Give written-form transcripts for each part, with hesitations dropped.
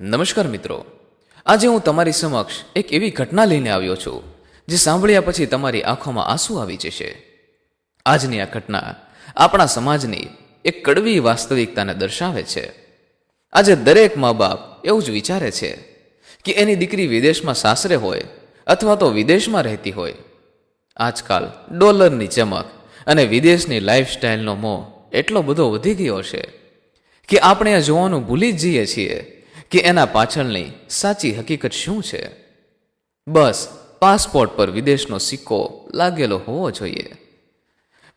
નમસ્કાર મિત્રો, આજે હું તમારી સમક્ષ એક એવી ઘટના લઈને આવ્યો છું જે સાંભળ્યા પછી તમારી આંખોમાં આંસુ આવી જશે. આજની આ ઘટના આપણા સમાજની એક કડવી વાસ્તવિકતાને દર્શાવે છે. આજે દરેક મા બાપ એવું જ વિચારે છે કે એની દીકરી વિદેશમાં સાસરે હોય અથવા તો વિદેશમાં રહેતી હોય. આજકાલ ડોલરની ચમક અને વિદેશની લાઈફસ્ટાઈલનો મોહ એટલો બધો વધી ગયો છે કે આપણે આ જોવાનું ભૂલી જ જઈએ છીએ કે એના પાછળની સાચી હકીકત શું છે. બસ પાસપોર્ટ પર વિદેશનો સિક્કો લાગેલો હોવો જોઈએ.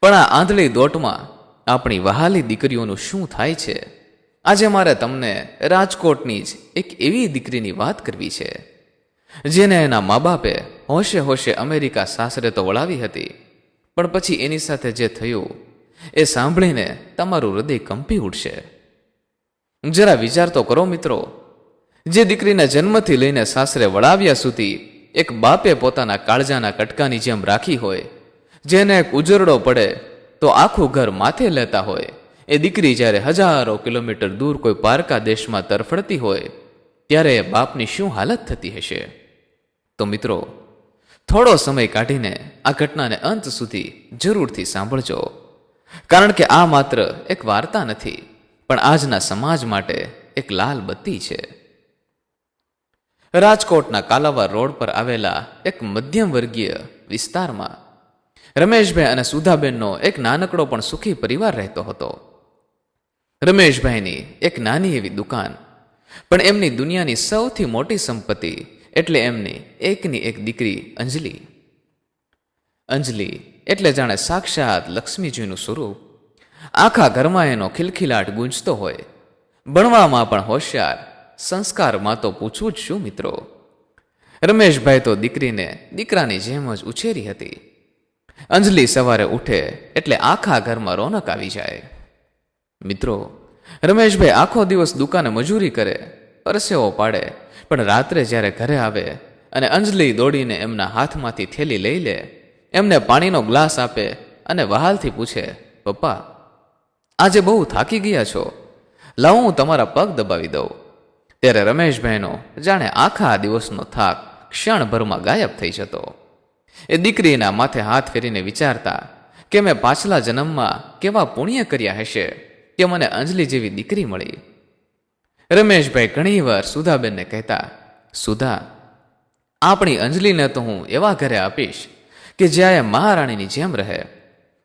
પણ આ આંધળી દોટમાં આપણી વહાલી દીકરીઓનું શું થાય છે? આજે મારે તમને રાજકોટની જ એક એવી દીકરીની વાત કરવી છે જેને એના મા બાપે હોશે હોશે અમેરિકા સાસરે તો વળાવી હતી, પણ પછી એની સાથે જે થયું એ સાંભળીને તમારું હૃદય કંપી ઉઠશે. જરા વિચાર તો કરો મિત્રો, જે દીકરીને જન્મથી લઈને સાસરે વળાવ્યા સુધી એક બાપે પોતાના કાળજાના કટકાની જેમ રાખી હોય, જેને એક ઉજરડો પડે તો આખું ઘર માથે લેતા હોય, એ દીકરી જ્યારે હજારો કિલોમીટર દૂર કોઈ પારકા દેશમાં તરફડતી હોય ત્યારે એ બાપની શું હાલત થતી હશે? તો મિત્રો, થોડો સમય કાઢીને આ ઘટનાને અંત સુધી જરૂરથી સાંભળજો, કારણ કે આ માત્ર એક વાર્તા નથી, પણ આજના સમાજ માટે એક લાલ બત્તી છે. રાજકોટના કાલાવા રોડ પર આવેલા એક મધ્યમ વર્ગીય વિસ્તારમાં રમેશભાઈ અને સુધાબેનનો એક નાનકડો પણ સુખી પરિવાર રહેતો હતો. રમેશભાઈની એક નાની એવી દુકાન, પણ એમની દુનિયાની સૌથી મોટી સંપત્તિ એટલે એમની એકની એક દીકરી અંજલિ. અંજલિ એટલે જાણે સાક્ષાત લક્ષ્મીજીનું સ્વરૂપ. આખા ઘરમાં એનો ખિલખિલાટ ગુંજતો હોય. ભણવામાં પણ હોશિયાર, સંસ્કારમાં તો પૂછવું જ શું મિત્રો. રમેશભાઈ તો દીકરીને દીકરાની જેમ જ ઉછેરી હતી. અંજલિ સવારે ઉઠે એટલે આખા ઘરમાં રોનક આવી જાય. મિત્રો, રમેશભાઈ આખો દિવસ દુકાને મજૂરી કરે, પરસેવો પાડે, પણ રાત્રે જ્યારે ઘરે આવે અને અંજલિ દોડીને એમના હાથમાંથી થેલી લઈ લે, એમને પાણીનો ગ્લાસ આપે અને વહાલથી પૂછે, પપ્પા આજે બહુ થાકી ગયા છો, લાવો હું તમારા પગ દબાવી દઉં. ત્યારે રમેશભાઈનો જાણે આખા દિવસનો થાક ક્ષણભરમાં ગાયબ થઈ જતો. એ દીકરીના માથે હાથ ફેરીને વિચારતા કે મેં પાછલા જન્મમાં કેવા પુણ્ય કર્યા હશે કે મને અંજલિ જેવી દીકરી મળી. રમેશભાઈ ઘણીવાર સુધાબેનને કહેતા, સુધા, આપણી અંજલિને તો હું એવા ઘરે આપીશ કે જ્યાં એ મહારાણીની જેમ રહે,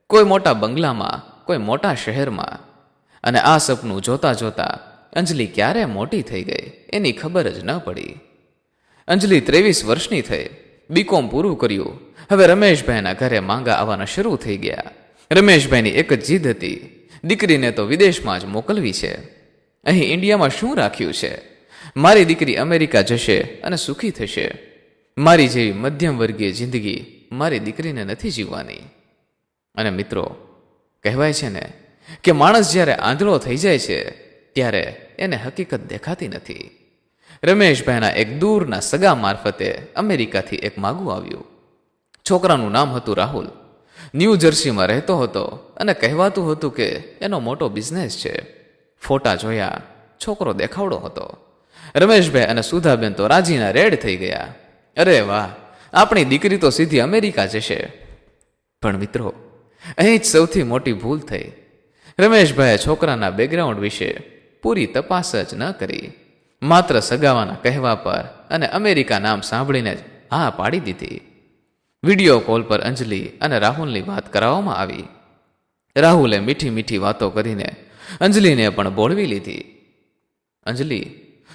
કોઈ મોટા બંગલામાં, કોઈ મોટા શહેરમાં. અને આ સપનું જોતા જોતા અંજલિ ક્યારે મોટી થઈ ગઈ એની ખબર જ ન પડી. અંજલિ 23 વર્ષની થઈ, બીકોમ પૂરું કર્યું. હવે રમેશભાઈના ઘરે માંગા આવવાના શરૂ થઈ ગયા. રમેશભાઈની એક જ જીદ હતી, દીકરીને તો વિદેશમાં જ મોકલવી છે. અહીં ઇન્ડિયામાં શું રાખ્યું છે? મારી દીકરી અમેરિકા જશે અને સુખી થશે. મારી જેવી મધ્યમ વર્ગીય જિંદગી મારી દીકરીને નથી જીવવાની. અને મિત્રો, કહેવાય છે ને કે માણસ જ્યારે આંધળો થઈ જાય છે ત્યારે એને હકીકત દેખાતી નથી. રમેશભાઈના એક દૂરના સગા મારફતે અમેરિકાથી એક માગું આવ્યું. છોકરાનું નામ હતું રાહુલ. ન્યૂ જર્સીમાં રહેતો હતો અને કહેવાતું હતું કે એનો મોટો બિઝનેસ છે. ફોટા જોયા, છોકરો દેખાવડો હતો. રમેશભાઈ અને સુધાબેન તો રાજીના રેડ થઈ ગયા. અરે વાહ, આપણી દીકરી તો સીધી અમેરિકા જશે. પણ મિત્રો, અહીં જ સૌથી મોટી ભૂલ થઈ. રમેશભાઈએ છોકરાના બેકગ્રાઉન્ડ વિશે પૂરી તપાસ જ ન કરી. માત્ર સગાવાના કહેવા પર અને અમેરિકા નામ સાંભળીને જ હા પાડી દીધી. વિડીયો કોલ પર અંજલિ અને રાહુલની વાત કરાવવામાં આવી. રાહુલે મીઠી મીઠી વાતો કરીને અંજલિને પણ બોળવી લીધી. અંજલિ,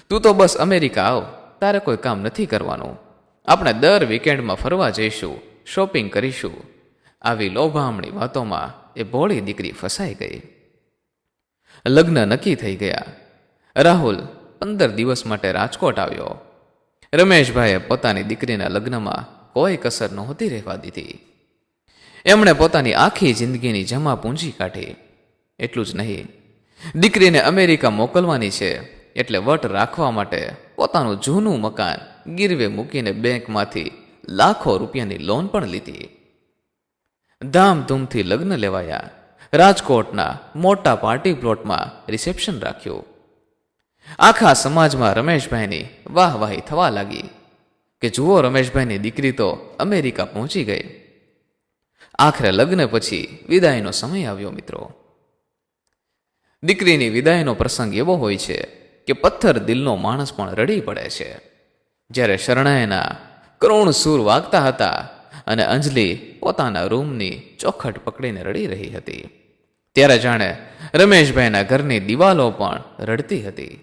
તું તો બસ અમેરિકા આવ, તારે કોઈ કામ નથી કરવાનું. આપણે દર વીકેન્ડમાં ફરવા જઈશું, શોપિંગ કરીશું. આવી લોભામણી વાતોમાં એ ભોળી દીકરી ફસાઈ ગઈ. લગ્ન નક્કી થઈ ગયા. રાહુલ 15 દિવસ માટે રાજકોટ આવ્યો. રમેશભાઈએ પોતાની દીકરીના લગ્નમાં કોઈ કસર નહોતી રહેવા દીધી. એમણે પોતાની આખી જિંદગીની જમા પૂંજી કાઢી. એટલું જ નહીં, દીકરીને અમેરિકા મોકલવાની છે એટલે વટ રાખવા માટે પોતાનું જૂનું મકાન ગીરવે મૂકીને બેંકમાંથી લાખો રૂપિયાની લોન પણ લીધી. ધામધૂમથી લગ્ન લેવાયા. રાજકોટના મોટા પાર્ટી પ્લોટમાં રિસેપ્શન રાખ્યું. આખા સમાજમાં રમેશભાઈની વાહવાહી થવા લાગી કે જુઓ, રમેશભાઈની દીકરી તો અમેરિકા પહોંચી ગઈ. આખરે લગ્ન પછી વિદાયનો સમય આવ્યો મિત્રો. દીકરીની વિદાયનો પ્રસંગ એવો હોય છે કે પથ્થર દિલનો માણસ પણ રડી પડે છે. જ્યારે શરણાઈના કરુણ સૂર વાગતા હતા અને અંજલિ પોતાના રૂમની ચોખટ પકડીને રડી રહી હતી, ત્યારે જાણે રમેશભાઈના ઘરની દિવાલો પણ રડતી હતી.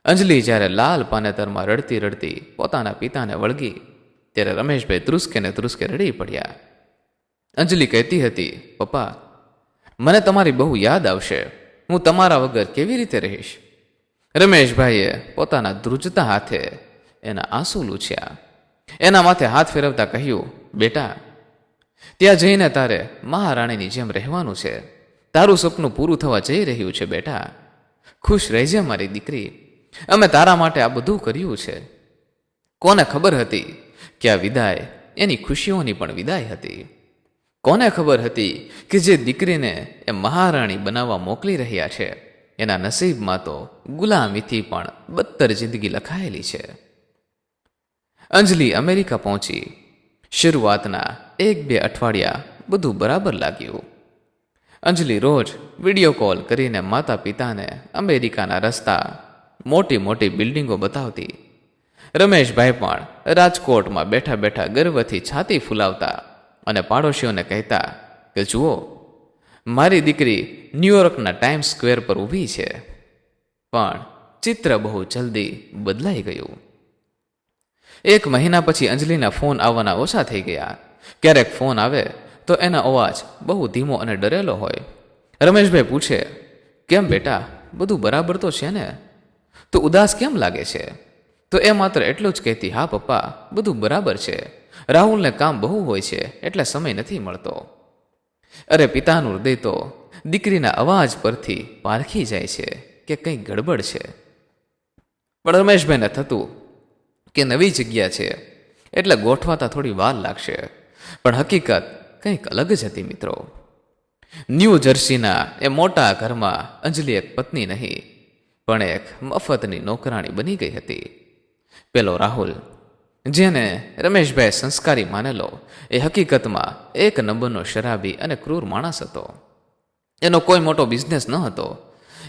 અંજલિ જ્યારે લાલ પાનેતરમાં રડતી રડતી પોતાના પિતાને વળગી, ત્યારે રમેશભાઈ ધ્રુસકે ને ધ્રુસકે રડી પડ્યા. અંજલિ કહેતી હતી, પપ્પા, મને તમારી બહુ યાદ આવશે, હું તમારા વગર કેવી રીતે રહીશ? રમેશભાઈએ પોતાના ધ્રુજતા હાથે એના આંસુ લૂછ્યા. એના માથે હાથ ફેરવતા કહ્યું, બેટા, ત્યાં જઈને તારે મહારાણીની જેમ રહેવાનું છે. તારું સપનું પૂરું થવા જઈ રહ્યું છે બેટા. ખુશ રહેજે મારી દીકરી. અમે તારા માટે આ બધું કર્યું છે. કોને ખબર હતી કે આ વિદાય એની ખુશીઓની પણ વિદાય હતી? કોને ખબર હતી કે જે દીકરીને એ મહારાણી બનાવવા મોકલી રહ્યા છે, એના નસીબમાં તો ગુલામીથી પણ બદતર જિંદગી લખાયેલી છે. અંજલિ અમેરિકા પહોંચી. શરૂઆતના 1-2 અઠવાડિયા બધું બરાબર લાગ્યું. અંજલિ રોજ વિડીયો કોલ કરીને માતા પિતાને અમેરિકાના રસ્તા, મોટી મોટી બિલ્ડિંગો બતાવતી. રમેશભાઈ પણ રાજકોટમાં બેઠા બેઠા ગર્વથી છાતી ફૂલાવતા અને પાડોશીઓને કહેતા કે જુઓ, મારી દીકરી ન્યૂયોર્કના ટાઈમ્સ સ્ક્વેર પર ઊભી છે. પણ ચિત્ર બહુ જલ્દી બદલાઈ ગયું. 1 મહિના પછી અંજલિના ફોન આવવાના ઓછા થઈ ગયા. ક્યારેક ફોન આવે તો એનો અવાજ બહુ ધીમો અને ડરેલો હોય. રમેશભાઈ પૂછે, કેમ બેટા, બધું બરાબર તો છે ને? તો ઉદાસ કેમ લાગે છે? તો એ માત્ર એટલું જ કહેતી, હા પપ્પા, બધું બરાબર છે. રાહુલને કામ બહુ હોય છે એટલે સમય નથી મળતો. અરે પિતાનું હૃદય તો દીકરીના અવાજ પરથી પારખી જાય છે કે કંઈક ગડબડ છે. પણ રમેશભાઈને થતું કે નવી જગ્યા છે એટલે ગોઠવાતા થોડી વાર લાગશે. પણ હકીકત કંઈક અલગ જ હતી મિત્રો. ન્યૂ જર્સીના એ મોટા ઘરમાં અંજલિ એક પત્ની નહીં, પણ એક મફતની નોકરાણી બની ગઈ હતી. પેલો રાહુલ, જેને રમેશભાઈ સંસ્કારી માનેલો, એ હકીકતમાં 1 નંબરનો શરાબી અને ક્રૂર માણસ હતો. એનો કોઈ મોટો બિઝનેસ ન હતો.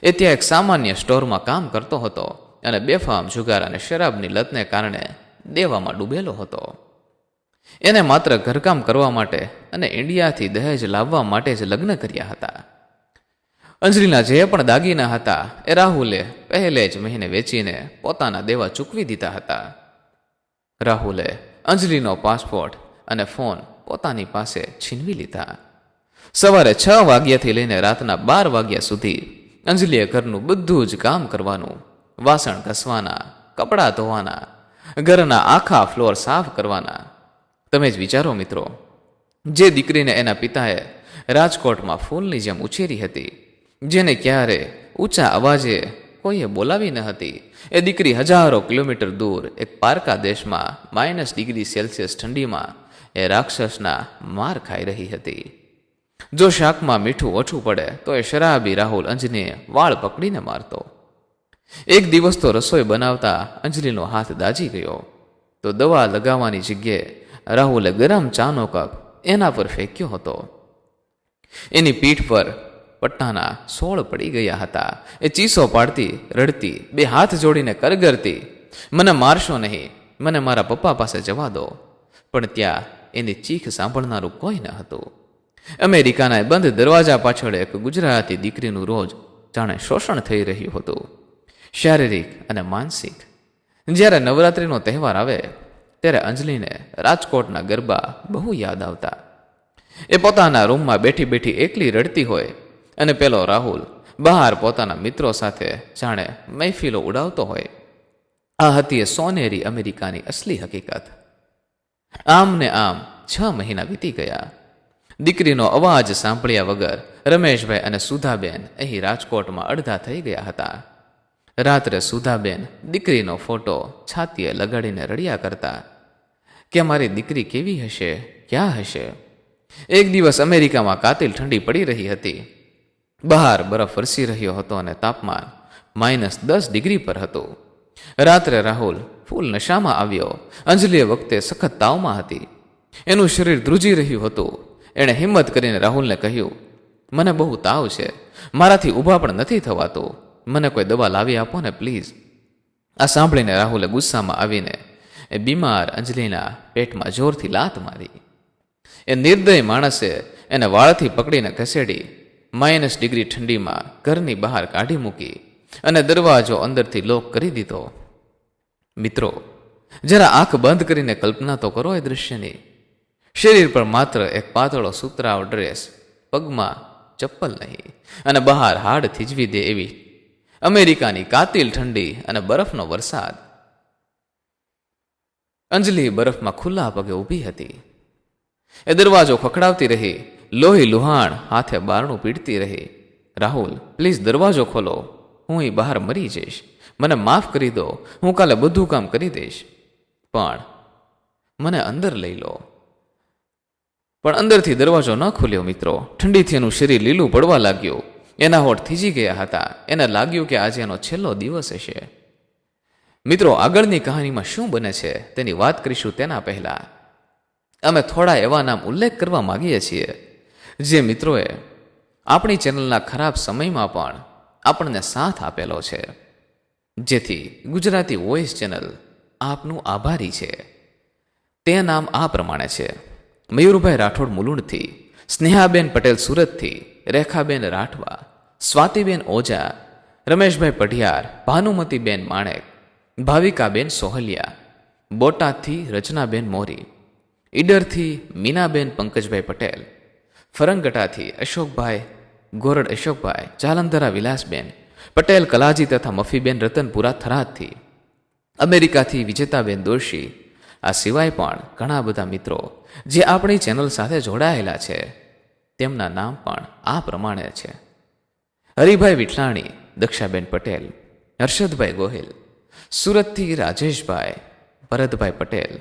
એ ત્યાં એક સામાન્ય સ્ટોરમાં કામ કરતો હતો અને બેફામ જુગાર અને શરાબની લતને કારણે દેવામાં ડૂબેલો હતો. એને માત્ર ઘરકામ કરવા માટે અને ઇન્ડિયાથી દહેજ લાવવા માટે જ લગ્ન કર્યા હતા. અંજલિના જે પણ દાગીના હતા એ રાહુલે પહેલે જ મહિને વેચીને પોતાના દેવા ચૂકવી દીધા હતા. રાહુલે અંજલિનો પાસપોર્ટ અને ફોન પોતાની પાસે છીનવી લીધા. સવારે 6 વાગ્યાથી લઈને રાતના 12 વાગ્યા સુધી અંજલિએ ઘરનું બધું જ કામ કરવાનું, વાસણ ઘસવાના, કપડાં ધોવાના, ઘરના આખા ફ્લોર સાફ કરવાના. તમે જ વિચારો મિત્રો, જે દીકરીને એના પિતાએ રાજકોટમાં ફૂલની જેમ ઉછેરી હતી, જેને ક્યારે ઊંચા અવાજે કોઈએ બોલાવી ન હતી, એ દીકરી હજારો કિલોમીટર દૂર એક પારકા દેશમાં -°C ઠંડીમાં એ રાક્ષસના માર ખાઈ રહી હતી. જો શાકમાં મીઠું ઓછું પડે તો એ શરાબી રાહુલ અંજલિને વાળ પકડીને મારતો. એક દિવસ તો રસોઈ બનાવતા અંજલિનો હાથ દાજી ગયો તો દવા લગાવવાની જગ્યાએ રાહુલે ગરમ ચાનો કપ એના પર ફેંક્યો હતો. એની પીઠ પર પટ્ટાના સોળ પડી ગયા હતા. એ ચીસો પાડતી, રડતી, 2 હાથ જોડીને કરગરતી, મને મારશો નહીં, મને મારા પપ્પા પાસે જવા દો. પણ ત્યાં એની ચીખ સાંભળનારું કોઈ ન હતું. અમેરિકાના બંધ દરવાજા પાછળ એક ગુજરાતી દીકરીનું રોજ જાણે શોષણ થઈ રહ્યું હતું, શારીરિક અને માનસિક. જ્યારે નવરાત્રિનો તહેવાર આવે ત્યારે અંજલિને રાજકોટના ગરબા બહુ યાદ આવતા. એ પોતાના રૂમમાં બેઠી બેઠી એકલી રડતી હોય અને પેલો રાહુલ બહાર પોતાના મિત્રો સાથે જાણે મહેફિલો ઉડાવતો હોય. આ હતી એ સોનેરી અમેરિકાની અસલી હકીકત. આમ ને આમ 6 મહિના વીતી ગયા. દીકરીનો અવાજ સાંભળ્યા વગર રમેશભાઈ અને સુધાબેન અહીં રાજકોટમાં અડધા થઈ ગયા હતા. રાત્રે સુધાબેન દીકરીનો ફોટો છાતીએ લગાડીને રડ્યા કરતા કે મારી દીકરી કેવી હશે, ક્યાં હશે. એક દિવસ અમેરિકામાં કાતિલ ઠંડી પડી રહી હતી. બહાર બરફ વરસી રહ્યો હતો અને તાપમાન -10 ડિગ્રી પર હતું. રાત્રે રાહુલ ફૂલ નશામાં આવ્યો. અંજલિ વખતે સખત તાવમાં હતી. એનું શરીર ધ્રુજી રહ્યું હતું. એણે હિંમત કરીને રાહુલને કહ્યું, મને બહુ તાવ છે, મારાથી ઊભા પણ નથી થવાતું, મને કોઈ દવા લાવી આપો ને પ્લીઝ. આ સાંભળીને રાહુલે ગુસ્સામાં આવીને એ બીમાર અંજલિના પેટમાં જોરથી લાત મારી. એ નિર્દય માણસે એને વાળથી પકડીને ખસેડી -10 ઠંડીમાં ઘરની બહાર કાઢી મૂકી અને દરવાજો અંદરથી લોક કરી દીધો. મિત્રો, જરા આંખ બંધ કરીને કલ્પના તો કરો એ દૃશ્યની. શરીર પર માત્ર એક પાતળો સુતરાવ ડ્રેસ, પગમાં ચપ્પલ નહીં, અને બહાર હાડ થીજવી દે એવી અમેરિકાની કાતિલ ઠંડી અને બરફનો વરસાદ. અંજલિ બરફમાં ખુલ્લા પગે ઊભી હતી. એ દરવાજો ખખડાવતી રહી, લોહી લુહાણ હાથે બારણું પીડતી રહી. રાહુલ, પ્લીઝ દરવાજો ખોલો, હું અહીં બહાર મરી જઈશ, મને માફ કરી દો, હું કાલે બધું કામ કરી દઈશ, પણ મને અંદર લઈ લો. પણ અંદરથી દરવાજો ન ખુલ્યો. મિત્રો, ઠંડીથી એનું શરીર લીલું પડવા લાગ્યું. એના હોઠ થીજી ગયા હતા. એને લાગ્યું કે આજે એનો છેલ્લો દિવસ હશે. મિત્રો, આગળની કહાનીમાં શું બને છે તેની વાત કરીશું તેના પહેલા અમે થોડા એવા નામ ઉલ્લેખ કરવા માંગીએ છીએ જે મિત્રોએ આપણી ચેનલના ખરાબ સમયમાં પણ આપણને સાથ આપેલો છે, જેથી ગુજરાતી વોઇસ ચેનલ આપનું આભારી છે. તે નામ આ પ્રમાણે છે: મયુરભાઈ રાઠોડ મુલુંડથી, સ્નેહાબેન પટેલ સુરતથી, રેખાબેન રાઠવા, સ્વાતિબેન ઓઝા, રમેશભાઈ પઢિયાર, ભાનુમતીબેન માણેક, ભાવિકાબેન સોહલિયા, બોટાદથી રચનાબેન મોરી, ઈડરથી મીનાબેન પંકજભાઈ પટેલ, ફરંગટાથી અશોકભાઈ ગોરડ અશોકભાઈ, જાલંધરા વિલાસબેન પટેલ કલાજી તથા મફીબેન રતનપુરા થરાદથી, અમેરિકાથી વિજેતાબેન દોશી. આ સિવાય પણ ઘણા બધા મિત્રો જે આપણી ચેનલ સાથે જોડાયેલા છે તેમના નામ પણ આ પ્રમાણે છે: હરિભાઈ વિઠલાણી, દક્ષાબેન પટેલ, હર્ષદભાઈ ગોહિલ, સુરતથી રાજેશભાઈ, ભરતભાઈ પટેલ.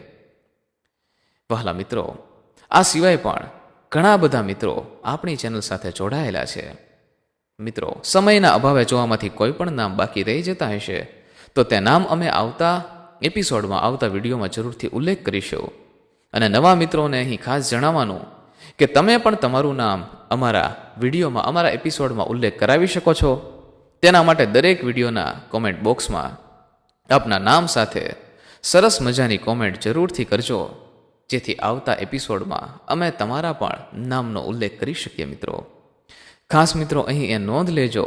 વહાલા મિત્રો, આ સિવાય પણ ઘણા બધા મિત્રો આપણી ચેનલ સાથે જોડાયેલા છે. મિત્રો, સમયના અભાવે જોવામાંથી કોઈ પણ નામ બાકી રહી જતા હશે તો તે નામ અમે આવતા એપિસોડમાં, આવતા વિડીયોમાં જરૂરથી ઉલ્લેખ કરીશું. અને નવા મિત્રોને અહીં ખાસ જણાવવાનું કે તમે પણ તમારું નામ અમારા વિડીયોમાં, અમારા એપિસોડમાં ઉલ્લેખ કરાવી શકો છો. તેના માટે દરેક વિડીયોના કોમેન્ટ બોક્સમાં આપના નામ સાથે સરસ મજાની કોમેન્ટ જરૂરથી કરજો, જેથી આવતા એપિસોડમાં અમે તમારા પણ નામનો ઉલ્લેખ કરી શકીએ. મિત્રો, ખાસ મિત્રો અહીં એ નોંધ લેજો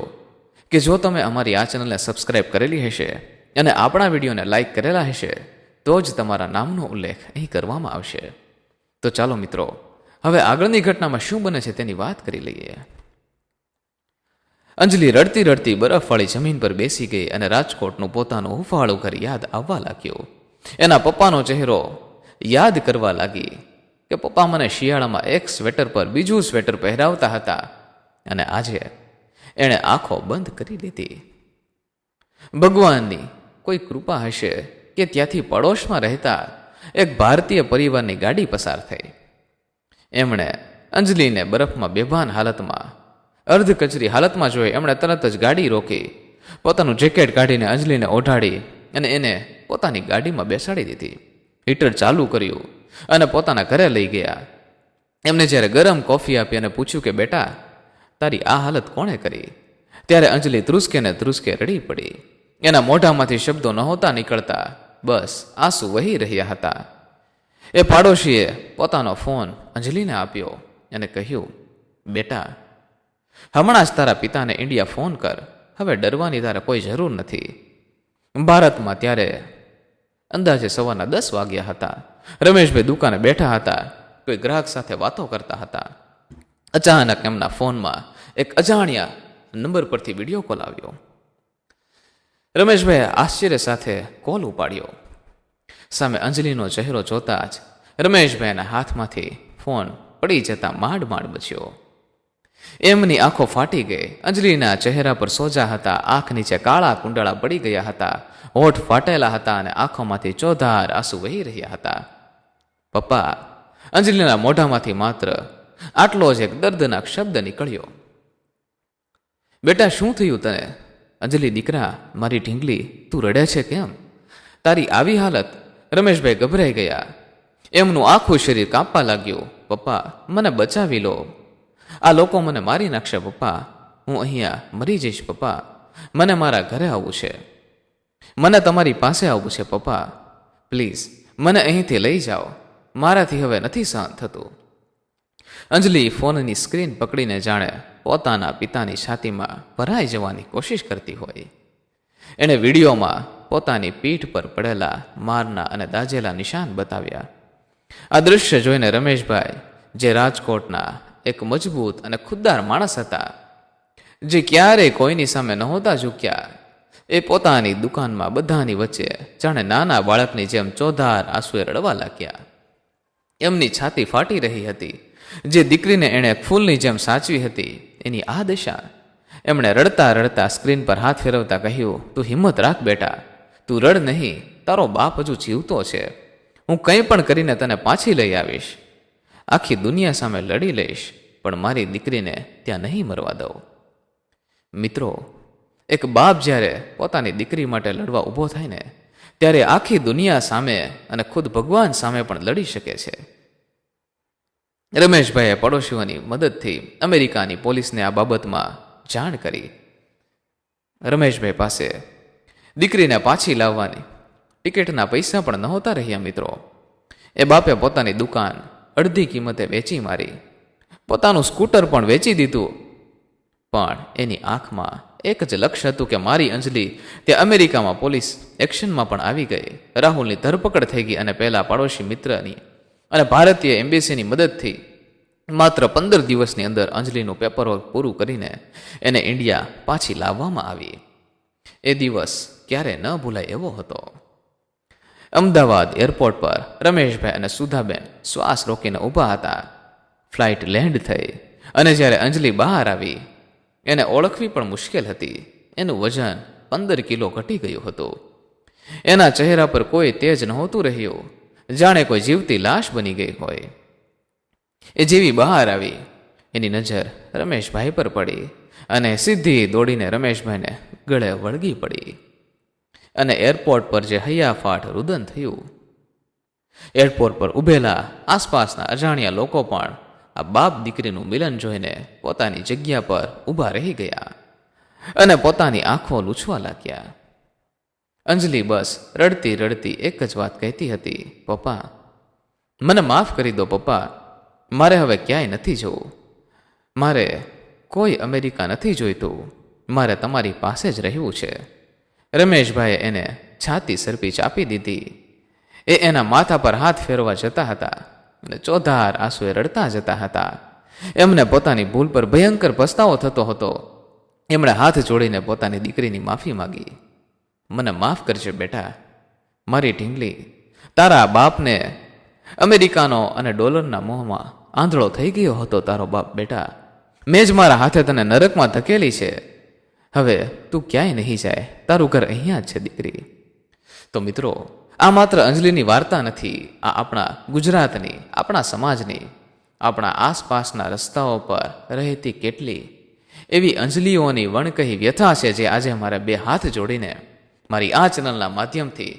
કે જો તમે અમારી આ ચેનલને સબસ્ક્રાઇબ કરેલી હશે અને આપણા વિડીયોને લાઇક કરેલા હશે તો જ તમારા નામનો ઉલ્લેખ અહીં કરવામાં આવશે. તો ચાલો મિત્રો, હવે આગળની ઘટનામાં શું બને છે તેની વાત કરી લઈએ. અંજલિ રડતી રડતી બરફવાળી જમીન પર બેસી ગઈ અને રાજકોટનું પોતાનું હુંફાળું ઘર યાદ આવવા લાગ્યું. એના પપ્પાનો ચહેરો યાદ કરવા લાગી કે પપ્પા મને શિયાળામાં એક સ્વેટર પર બીજું સ્વેટર પહેરાવતા હતા અને આજે એણે આંખો બંધ કરી લીધી. ભગવાનની કોઈ કૃપા હશે કે ત્યાંથી પડોશમાં રહેતા એક ભારતીય પરિવારની ગાડી પસાર થઈ. એમણે અંજલિને બરફમાં બેભાન હાલતમાં, અર્ધકચરી હાલતમાં જોઈ એમણે તરત જ ગાડી રોકી, પોતાનું જેકેટ કાઢીને અંજલિને ઓઢાડી અને એને પોતાની ગાડીમાં બેસાડી દીધી. હીટર ચાલુ કર્યું અને પોતાના ઘરે લઈ ગયા. એમને જ્યારે ગરમ કોફી આપી અને પૂછ્યું કે બેટા, તારી આ હાલત કોણે કરી? ત્યારે અંજલિ ધ્રુસકે ને ધ્રુસકે રડી પડી. એના મોઢામાંથી શબ્દો નહોતા નીકળતા, બસ આંસુ વહી રહ્યા હતા. એ પાડોશીએ પોતાનો ફોન અંજલિને આપ્યો અને કહ્યું, બેટા, હમણાં જ તારા પિતાને ઇન્ડિયા ફોન કર, હવે ડરવાની તારે કોઈ જરૂર નથી. ભારતમાં ત્યારે અંદાજે સવારના 10 વાગ્યા હતા. રમેશભાઈ દુકાને બેઠા હતા, કોઈ ગ્રાહક સાથે વાતો કરતા હતા. અચાનક એમના ફોનમાં એક અજાણ્યા નંબર પરથી વિડીયો કોલ આવ્યો. રમેશભાઈએ આશ્ચર્ય સાથે કોલ ઉપાડ્યો. સામે અંજલિનો ચહેરો જોતા જ રમેશભાઈના હાથમાંથી ફોન પડી જતા માંડ માંડ બચ્યો. એમની આંખો ફાટી ગઈ. અંજલિના ચહેરા પર સોજા હતા, આંખ નીચે કાળા કુંડાળા પડી ગયા હતા, હોઠ ફાટેલા હતા અને આંખોમાંથી ચોધાર આંસુ વહી રહ્યા હતા. પપ્પા, અંજલિના મોઢામાંથી માત્ર આટલો જ એક દર્દનાક શબ્દ નીકળ્યો. બેટા, શું થયું તને? અંજલિ દીકરા, મારી ઢીંગલી, તું રડે છે કેમ? તારી આવી હાલત? રમેશભાઈ ગભરાઈ ગયા. એમનું આખું શરીર કાંપવા લાગ્યું. પપ્પા, મને બચાવી લો. આ લોકો મને મારી નાખશે પપ્પા. હું અહીંયા મરી જઈશ પપ્પા. મને મારા ઘરે આવવું છે. મને તમારી પાસે આવવું છે પપ્પા. પ્લીઝ મને અહીંથી લઈ જાઓ. મારાથી હવે નથી સહન થતું. અંજલિ ફોનની સ્ક્રીન પકડીને જાણે પોતાના પિતાની છાતીમાં ભરાઈ જવાની કોશિશ કરતી હોય. એણે વિડીયોમાં પોતાની પીઠ પર પડેલા મારના અને દાઝેલા નિશાન બતાવ્યા. આ દૃશ્ય જોઈને રમેશભાઈ, જે રાજકોટના એક મજબૂત અને ખુદદાર માણસ હતા, જે ક્યારેય કોઈની સામે નહોતા ઝૂક્યા, એ પોતાની દુકાનમાં બધાની વચ્ચે જાણે નાના બાળકની જેમ ચોધાર આંસુએ રડવા લાગ્યા. એમની છાતી ફાટી રહી હતી. જે દીકરીને એણે ફૂલની જેમ સાચવી હતી, એની આ દશા. એમણે રડતા રડતા સ્ક્રીન પર હાથ ફેરવતા કહ્યું, તું હિંમત રાખ બેટા, તું રડ નહીં, તારો બાપ હજુ જીવતો છે. હું કંઈ પણ કરીને તને પાછી લઈ આવીશ. આખી દુનિયા સામે લડી લઈશ, પણ મારી દીકરીને ત્યાં નહીં મરવા દઉં. મિત્રો, એક બાપ જ્યારે પોતાની દીકરી માટે લડવા ઊભો થાય ને, ત્યારે આખી દુનિયા સામે અને ખુદ ભગવાન સામે પણ લડી શકે છે. રમેશભાઈએ પડોશીઓની મદદથી અમેરિકાની પોલીસને આ બાબતમાં જાણ કરી. રમેશભાઈ પાસે દીકરીને પાછી લાવવાની ટિકિટના પૈસા પણ નહોતા રહ્યા. મિત્રો, એ બાપે પોતાની દુકાન અડધી કિંમતે વેચી મારી, પોતાનું સ્કૂટર પણ વેચી દીધું. પણ એની આંખમાં એક જ લક્ષ્ય હતું કે મારી અંજલિ તે અમેરિકામાં પોલીસ એક્શનમાં પણ આવી ગઈ. રાહુલની ધરપકડ થઈ ગઈ અને પહેલા પાડોશી મિત્રની અને ભારતીય એમ્બેસીની મદદથી માત્ર 15 દિવસની અંદર અંજલિનું પેપરવર્ક પૂરું કરીને એને ઇન્ડિયા પાછી લાવવામાં આવી. એ દિવસ ક્યારે ન ભૂલાય એવો હતો. અમદાવાદ એરપોર્ટ પર રમેશભાઈ અને સુધાબેન શ્વાસ રોકીને ઊભા હતા. ફ્લાઇટ લેન્ડ થઈ અને જ્યારે અંજલિ બહાર આવી, એને ઓળખવી પણ મુશ્કેલ હતી. એનું વજન 15 કિલો ઘટી ગયું હતું. એના ચહેરા પર કોઈ તેજ નહોતું રહ્યું, જાણે કોઈ જીવતી લાશ બની ગઈ હોય. એ જેવી બહાર આવી, એની નજર રમેશભાઈ પર પડી અને સીધી દોડીને રમેશભાઈને ગળે વળગી પડી. અને એરપોર્ટ પર જે હૈયાફાટ રુદન થયું. એરપોર્ટ પર ઊભેલા આસપાસના અજાણ્યા લોકો પણ આ બાપ દીકરીનું મિલન જોઈને પોતાની જગ્યા પર ઊભા રહી ગયા અને પોતાની આંખો લૂછવા લાગ્યા. અંજલિ બસ રડતી રડતી એક જ વાત કહેતી હતી, પપ્પા, મને માફ કરી દો પપ્પા. મારે હવે ક્યાંય નથી જવું. મારે કોઈ અમેરિકા નથી જોઈતું. મારે તમારી પાસે જ રહેવું છે. રમેશભાઈએ એને છાતી સરપી ચાપી દીધી. એ એના માથા પર હાથ ફેરવા જતા હતા અને ચોધાર આંસુએ રડતા જતા હતા. એમને પોતાની ભૂલ પર ભયંકર પસ્તાવો થતો હતો. એમણે હાથ જોડીને પોતાની દીકરીની માફી માંગી. મને માફ કરજે બેટા, મારી ઢીંગલી. તારા બાપને અમેરિકાનો અને ડોલરના મોહમાં આંધળો થઈ ગયો હતો તારો બાપ બેટા. મેં જ મારા હાથે તને નરકમાં ધકેલી છે. હવે તું ક્યાંય નહીં જાય, તારું ઘર અહીંયા જ છે દીકરી. તો મિત્રો, આ માત્ર અંજલિની વાર્તા નથી. આ આપણા ગુજરાતની, આપણા સમાજની, આપણા આસપાસના રસ્તાઓ પર રહેતી કેટલી એવી અંજલિઓની વણકહી વ્યથા છે, જે આજે મારે 2 હાથ જોડીને મારી આ ચેનલના માધ્યમથી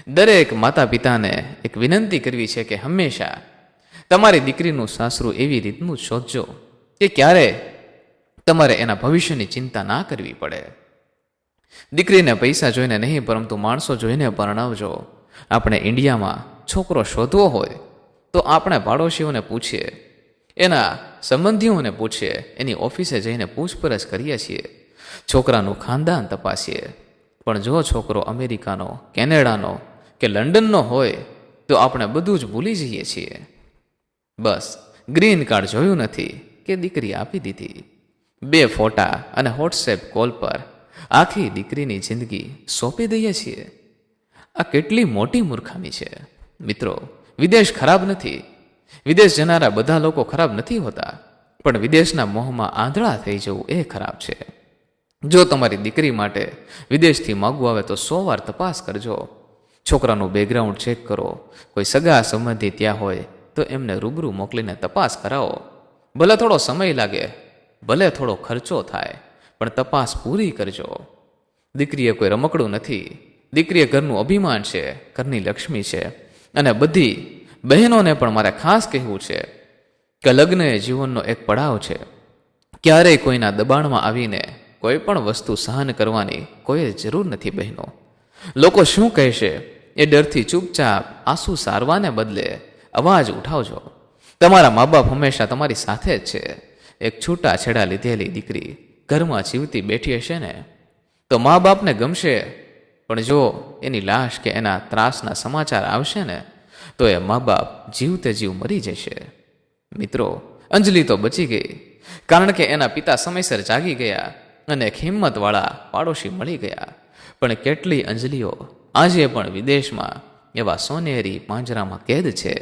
દરેક માતા પિતાને એક વિનંતી કરવી છે કે હંમેશા તમારી દીકરીનું સાસરું એવી રીતનું શોધજો કે ક્યારે તમારે એના ભવિષ્યની ચિંતા ના કરવી પડે. દીકરીને પૈસા જોઈને નહીં, પરંતુ માણસો જોઈને પરણાવજો. આપણે ઇન્ડિયામાં છોકરો શોધવો હોય તો આપણે પાડોશીઓને પૂછીએ, એના સંબંધીઓને પૂછીએ, એની ઓફિસે જઈને પૂછપરછ કરીએ છીએ, છોકરાનું ખાનદાન તપાસીએ. પણ જો છોકરો અમેરિકાનો, કેનેડાનો કે લંડનનો હોય તો આપણે બધું જ ભૂલી જઈએ છીએ. બસ ગ્રીન કાર્ડ જોયું નથી કે દીકરી આપી દીધી. 2 ફોટા અને વોટ્સએપ કોલ પર આખી દીકરીની જિંદગી સોંપી દઈએ છીએ. આ કેટલી મોટી મૂર્ખામી છે. મિત્રો, વિદેશ ખરાબ નથી. વિદેશ જનારા બધા લોકો ખરાબ નથી હોતા, પણ વિદેશના મોહમાં આંધળા થઈ જવું એ ખરાબ છે. જો તમારી દીકરી માટે વિદેશથી માગવું આવે તો 100 વાર તપાસ કરજો. છોકરાનું બેકગ્રાઉન્ડ ચેક કરો. કોઈ સગા સંબંધી ત્યાં હોય તો એમને રૂબરૂ મોકલીને તપાસ કરાવો. ભલે થોડો સમય લાગે, ભલે થોડો ખર્ચો થાય, પણ તપાસ પૂરી કરજો. દીકરી એ કોઈ રમકડું નથી. દીકરી એ ઘરનું અભિમાન છે, ઘરની લક્ષ્મી છે. અને બધી બહેનોને પણ મારે ખાસ કહેવું છે કે લગ્ન એ જીવનનો એક પડાવ છે. ક્યારેય કોઈના દબાણમાં આવીને કોઈ પણ વસ્તુ સહન કરવાની કોઈ જરૂર નથી બહેનો. લોકો શું કહેશે એ ડરથી ચૂપચાપ આંસુ સારવાને બદલે અવાજ ઉઠાવજો. તમારા મા બાપ હંમેશા તમારી સાથે જ છે. એક છૂટાછેડા લીધેલી દીકરી ઘરમાં જીવતી બેઠી હશે ને તો મા બાપને ગમશે, પણ જો એની લાશ કે એના ત્રાસના સમાચાર આવશે ને તો એ મા બાપ જીવતે જીવ મરી જશે. મિત્રો, અંજલિ તો બચી ગઈ, કારણ કે એના પિતા સમયસર જાગી ગયા અને એક હિંમતવાળા પાડોશી મળી ગયા. પણ કેટલી અંજલિઓ આજે પણ વિદેશમાં એવા સોનેરી પાંજરામાં કેદ છે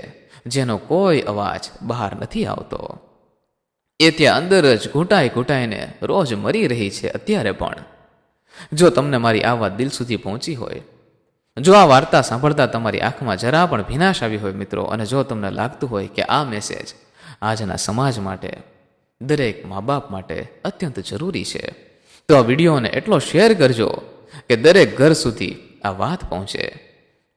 જેનો કોઈ અવાજ બહાર નથી આવતો. એ ત્યાં અંદર જ ઘૂંટાઈને રોજ મરી રહી છે અત્યારે પણ. જો તમને મારી આ વાત દિલ સુધી પહોંચી હોય, જો આ વાર્તા સાંભળતા તમારી આંખમાં જરા પણ ભીનાશ આવી હોય મિત્રો, અને જો તમને લાગતું હોય કે આ મેસેજ આજના સમાજ માટે, દરેક મા બાપ માટે અત્યંત જરૂરી છે, તો આ વિડીયોને એટલો શેર કરજો કે દરેક ઘર સુધી આ વાત પહોંચે.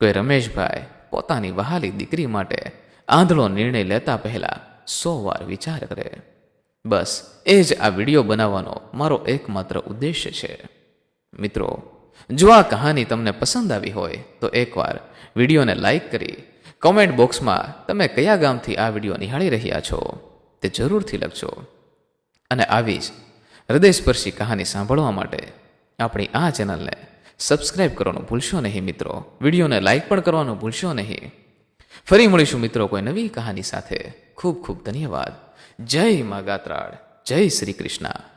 કોઈ રમેશભાઈ પોતાની વહાલી દીકરી માટે આંધળો નિર્ણય લેતા પહેલા 100 વાર વિચાર કરે. બસ એ જ આ વિડીયો બનાવવાનો મારો એકમાત્ર ઉદ્દેશ્ય છે. મિત્રો, જો આ કહાની તમને પસંદ આવી હોય તો એકવાર વિડીયોને લાઈક કરી કોમેન્ટ બોક્સમાં તમે કયા ગામથી આ વિડીયો નિહાળી રહ્યા છો તે જરૂરથી લખજો. અને આવી જ હૃદયસ્પર્શી કહાની સાંભળવા માટે આપણી આ ચેનલને સબસ્ક્રાઇબ કરવાનું ભૂલશો નહીં મિત્રો. વિડીયોને લાઈક પણ કરવાનું ભૂલશો નહીં. ફરી મળીશું મિત્રો કોઈ નવી કહાની સાથે. ખૂબ ખૂબ ધન્યવાદ. જય મા ગાત્રાળ. જય શ્રી કૃષ્ણ.